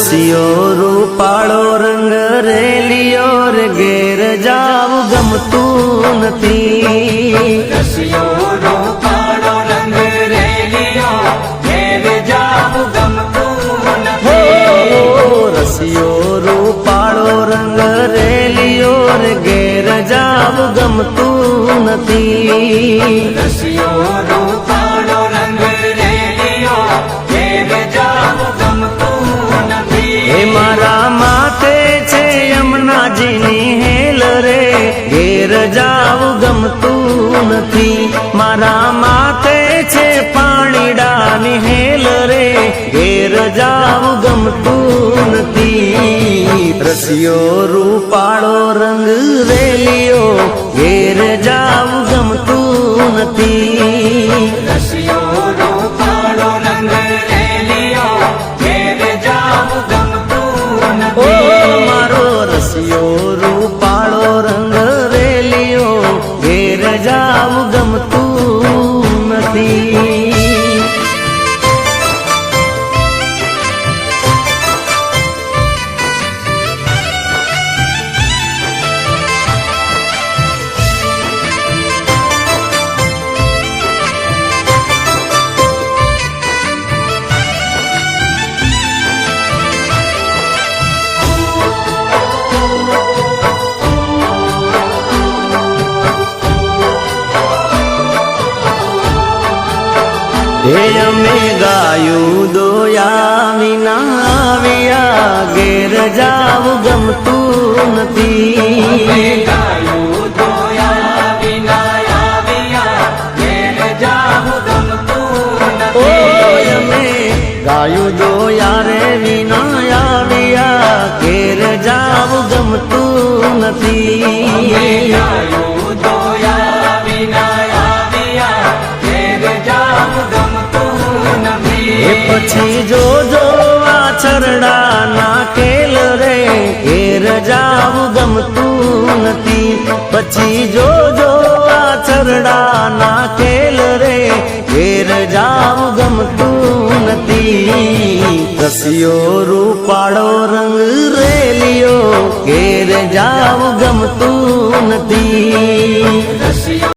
રસિયો રૂપાળો રંગ રેલિયો રે ઘેર જાવું ગમતું નથી રસિયો રૂપાળો રંગ રેલિયો ઘેર જાવું ગમતું નથી રસિયો રૂપાળો રંગ રેલિયો રે ઘેર જાવું ગમતું નથી રસિયો રૂપાળો રંગ રેલિયો ઘેર જાવું ગમતું નથી હે મારા માથે છે યમુનાજીની હેલ રે ઘેર જાવું ગમતું નથી મારા માથે છે પાણીડાની હેલ રે ઘેર જાવું ગમતું નથી રસિયો રૂપાળો રંગ રેલિયો ઘેર જાવું ગમતું નથી રસિયો રૂપાળો રંગ રેલિયો ઘેર જાવું ગમતું ઓ નથી મારો રસિયો રૂપાળો રંગ રેલિયો ઘેર જાવું ગમતું નથી હે અમે ગાયું દોયા વિના આવ્યા ઘેર જાવું ગમતું નથી ગાયું દોયા વિના આવ્યા ઘેર જાવું ગમતું ઓ નથી અમે ગાયું દોયા રે વિના આવ્યા ઘેર જાવું ગમતું નથી ગાયું દોયા વિના આવ્યા ઘેર જાવું ગમતું નથી એ પછી જોજો વાછરડા ના ખેલ રે ઘેર જાવું ગમતું નથી પછી જોજો વાછરડા ના ખેલ રે ઘેર જાવું ગમતું નથી રસિયો રૂપાળો રંગ રેલિયો ઘેર જાવું ગમતું નથી